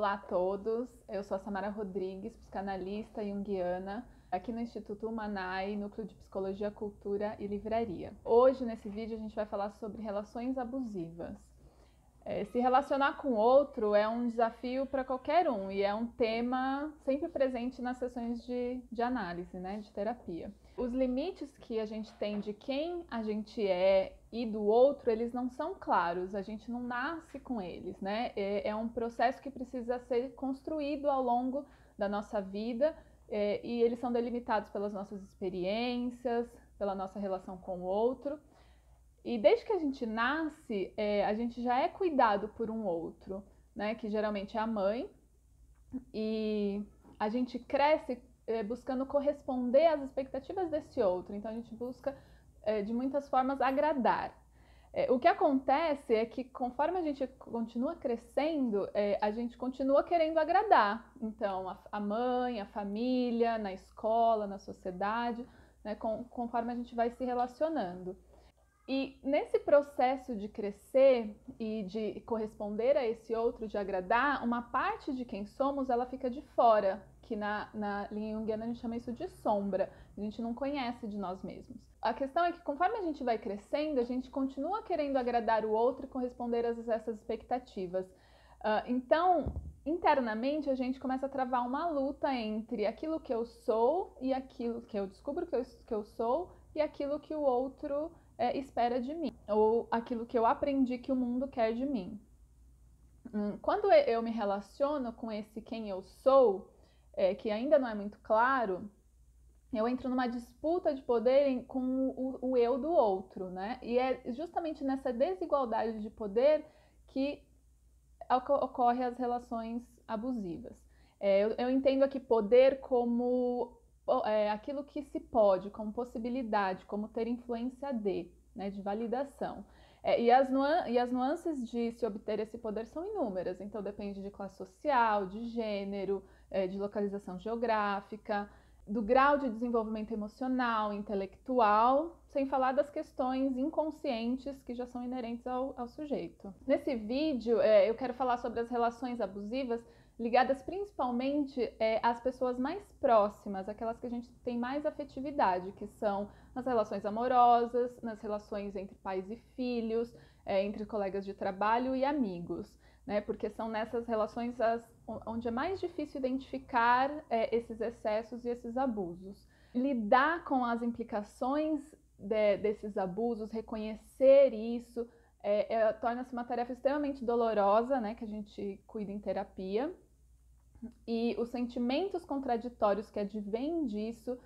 Olá a todos, eu sou a Samara Rodrigues, psicanalista junguiana, aqui no Instituto Humanai, Núcleo de Psicologia, Cultura e Livraria. Hoje, nesse vídeo, a gente vai falar sobre relações abusivas. Se relacionar com outro é um desafio para qualquer um e é um tema sempre presente nas sessões de análise, né, de terapia. Os limites que a gente tem de quem a gente é e do outro, eles não são claros, a gente não nasce com eles, né? É um processo que precisa ser construído ao longo da nossa vida e eles são delimitados pelas nossas experiências, pela nossa relação com o outro. E desde que a gente nasce, a gente já é cuidado por um outro, né? Que geralmente é a mãe. E a gente cresce buscando corresponder às expectativas desse outro. Então a gente busca, de muitas formas, agradar. O que acontece é que conforme a gente continua crescendo, a gente continua querendo agradar. Então a mãe, a família, na escola, na sociedade, né? Conforme a gente vai se relacionando. E nesse processo de crescer e de corresponder a esse outro, de agradar, uma parte de quem somos, ela fica de fora, que na linha junguiana a gente chama isso de sombra, a gente não conhece de nós mesmos. A questão é que conforme a gente vai crescendo, a gente continua querendo agradar o outro e corresponder a essas expectativas. Então, internamente, a gente começa a travar uma luta entre aquilo que eu sou e aquilo que eu descubro que eu sou e aquilo que o outro espera de mim, ou aquilo que eu aprendi que o mundo quer de mim. Quando eu me relaciono com esse quem eu sou, que ainda não é muito claro, eu entro numa disputa de poder com o eu do outro, né? E é justamente nessa desigualdade de poder que ocorrem as relações abusivas. Eu entendo aqui poder como aquilo que se pode, como possibilidade, como ter influência né, de validação. E as nuances de se obter esse poder são inúmeras, então depende de classe social, de gênero, de localização geográfica, do grau de desenvolvimento emocional, intelectual, sem falar das questões inconscientes que já são inerentes ao sujeito. Nesse vídeo, eu quero falar sobre as relações abusivas ligadas principalmente às pessoas mais próximas, aquelas que a gente tem mais afetividade, que são nas relações amorosas, nas relações entre pais e filhos, entre colegas de trabalho e amigos, né? Porque são nessas relações onde é mais difícil identificar esses excessos e esses abusos. Lidar com as implicações desses abusos, reconhecer isso, torna-se uma tarefa extremamente dolorosa, né, que a gente cuida em terapia. E os sentimentos contraditórios que advêm disso,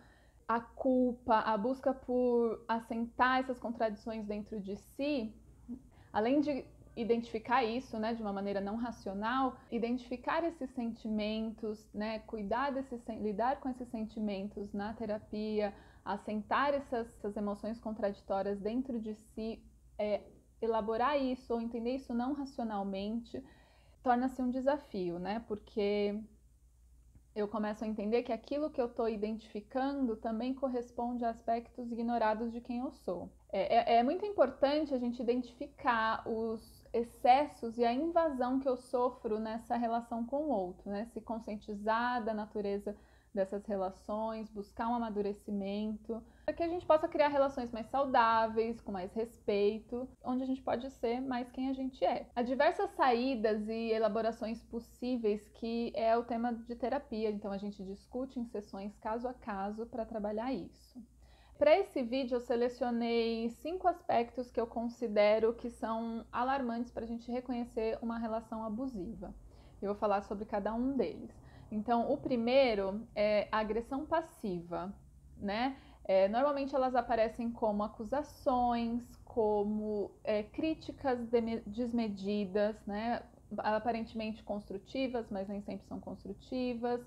a culpa, a busca por assentar essas contradições dentro de si, além de identificar isso, né, de uma maneira não racional, identificar esses sentimentos, né, lidar com esses sentimentos na terapia, assentar essas emoções contraditórias dentro de si, elaborar isso ou entender isso não racionalmente, torna-se um desafio, né, porque eu começo a entender que aquilo que eu estou identificando também corresponde a aspectos ignorados de quem eu sou. É muito importante a gente identificar os excessos e a invasão que eu sofro nessa relação com o outro, né? Se conscientizar da natureza dessas relações, buscar um amadurecimento, para que a gente possa criar relações mais saudáveis, com mais respeito, onde a gente pode ser mais quem a gente é. Há diversas saídas e elaborações possíveis que é o tema de terapia, então a gente discute em sessões caso a caso para trabalhar isso. Para esse vídeo eu selecionei 5 aspectos que eu considero que são alarmantes para a gente reconhecer uma relação abusiva. Eu vou falar sobre cada um deles. Então, o primeiro é a agressão passiva, né? Normalmente elas aparecem como acusações, como críticas desmedidas, né? Aparentemente construtivas, mas nem sempre são construtivas.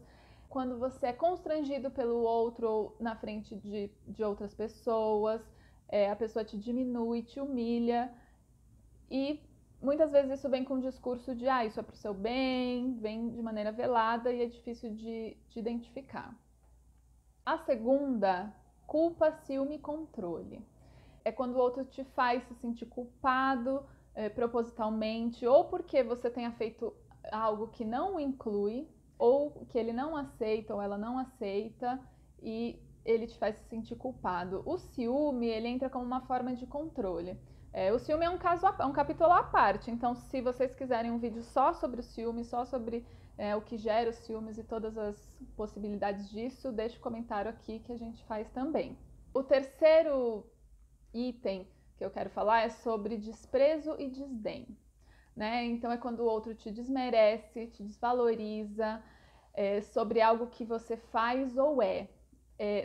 Quando você é constrangido pelo outro ou na frente de outras pessoas, a pessoa te diminui, te humilha e muitas vezes isso vem com um discurso de isso é pro seu bem, vem de maneira velada e é difícil de identificar. A segunda, culpa, ciúme e controle. É quando o outro te faz se sentir culpado propositalmente ou porque você tenha feito algo que não o inclui, ou que ele não aceita ou ela não aceita, e ele te faz se sentir culpado. O ciúme, ele entra como uma forma de controle. O ciúme é um capítulo à parte, então se vocês quiserem um vídeo só sobre o ciúme, só sobre o que gera os ciúmes e todas as possibilidades disso, deixa o comentário aqui que a gente faz também. O terceiro item que eu quero falar é sobre desprezo e desdém. Né? Então é quando o outro te desmerece, te desvaloriza, sobre algo que você faz ou é.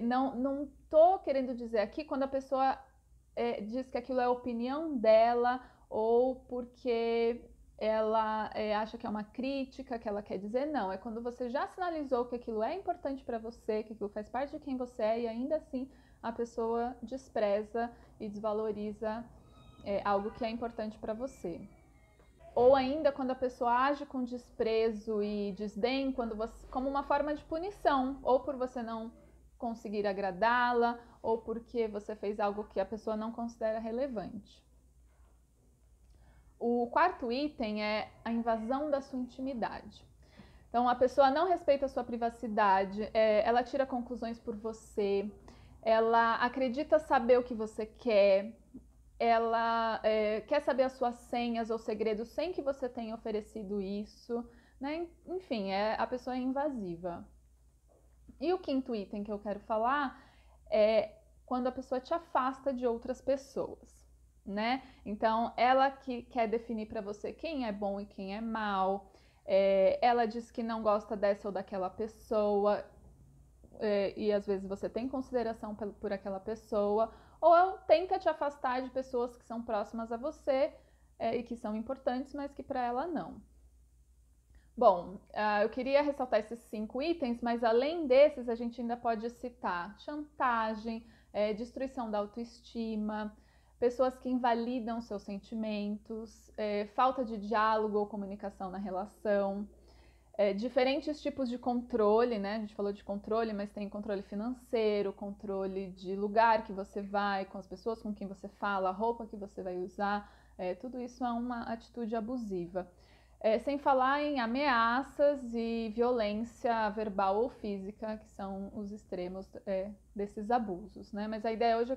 Não tô querendo dizer aqui quando a pessoa diz que aquilo é a opinião dela ou porque ela acha que é uma crítica que ela quer dizer. Não, é quando você já sinalizou que aquilo é importante para você, que aquilo faz parte de quem você é e ainda assim a pessoa despreza e desvaloriza algo que é importante para você. Ou ainda quando a pessoa age com desprezo e desdém, como uma forma de punição, ou por você não conseguir agradá-la, ou porque você fez algo que a pessoa não considera relevante. O quarto item é a invasão da sua intimidade. Então, a pessoa não respeita a sua privacidade, ela tira conclusões por você, ela acredita saber o que você quer, ela quer saber as suas senhas ou segredos sem que você tenha oferecido isso, né? Enfim, a pessoa é invasiva. E o quinto item que eu quero falar é quando a pessoa te afasta de outras pessoas, né? Então, ela que quer definir para você quem é bom e quem é mal, ela diz que não gosta dessa ou daquela pessoa, e às vezes você tem consideração por aquela pessoa, ou tenta te afastar de pessoas que são próximas a você e que são importantes, mas que para ela não. Bom, eu queria ressaltar esses 5 itens, mas além desses a gente ainda pode citar chantagem, destruição da autoestima, pessoas que invalidam seus sentimentos, falta de diálogo ou comunicação na relação, diferentes tipos de controle, né? A gente falou de controle, mas tem controle financeiro, controle de lugar que você vai, com as pessoas com quem você fala, a roupa que você vai usar, tudo isso é uma atitude abusiva. Sem falar em ameaças e violência verbal ou física, que são os extremos desses abusos, né? Mas a ideia hoje é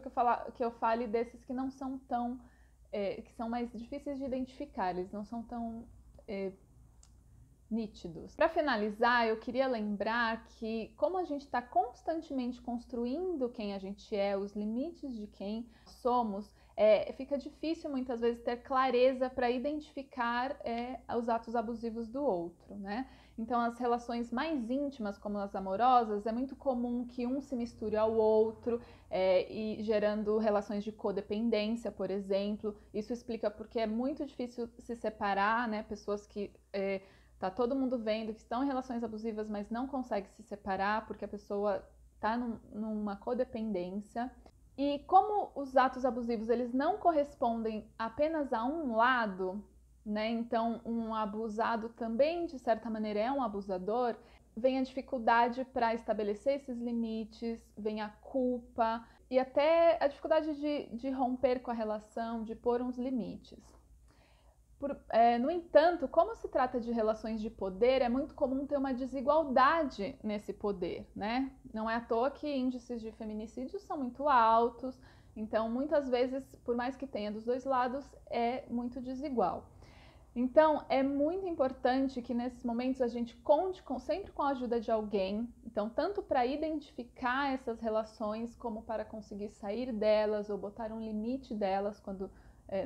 que eu fale desses que não são tão, que são mais difíceis de identificar, eles não são tão nítidos. Para finalizar, eu queria lembrar que, como a gente está constantemente construindo quem a gente é, os limites de quem somos, fica difícil muitas vezes ter clareza para identificar os atos abusivos do outro, né? Então, as relações mais íntimas, como as amorosas, é muito comum que um se misture ao outro e gerando relações de codependência, por exemplo. Isso explica porque é muito difícil se separar, né? Pessoas que tá todo mundo vendo que estão em relações abusivas, mas não consegue se separar porque a pessoa está numa codependência. E como os atos abusivos eles não correspondem apenas a um lado, né? Então um abusado também de certa maneira é um abusador. Vem a dificuldade para estabelecer esses limites, vem a culpa e até a dificuldade de romper com a relação, de pôr uns limites. No entanto, como se trata de relações de poder, é muito comum ter uma desigualdade nesse poder, né? Não é à toa que índices de feminicídio são muito altos, então muitas vezes, por mais que tenha dos dois lados, é muito desigual. Então, é muito importante que nesses momentos a gente conte sempre com a ajuda de alguém, então tanto para identificar essas relações, como para conseguir sair delas ou botar um limite delas quando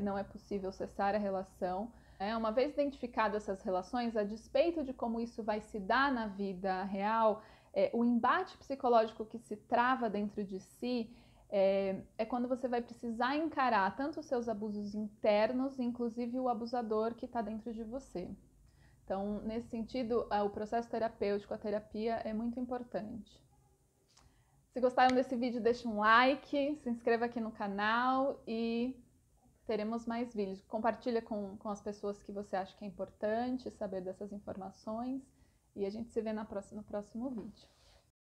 não é possível cessar a relação. Uma vez identificadas essas relações, a despeito de como isso vai se dar na vida real, o embate psicológico que se trava dentro de si é quando você vai precisar encarar tanto os seus abusos internos, inclusive o abusador que está dentro de você. Então, nesse sentido, o processo terapêutico, a terapia é muito importante. Se gostaram desse vídeo, deixe um like, se inscreva aqui no canal e teremos mais vídeos. Compartilha com as pessoas que você acha que é importante saber dessas informações e a gente se vê no próximo vídeo.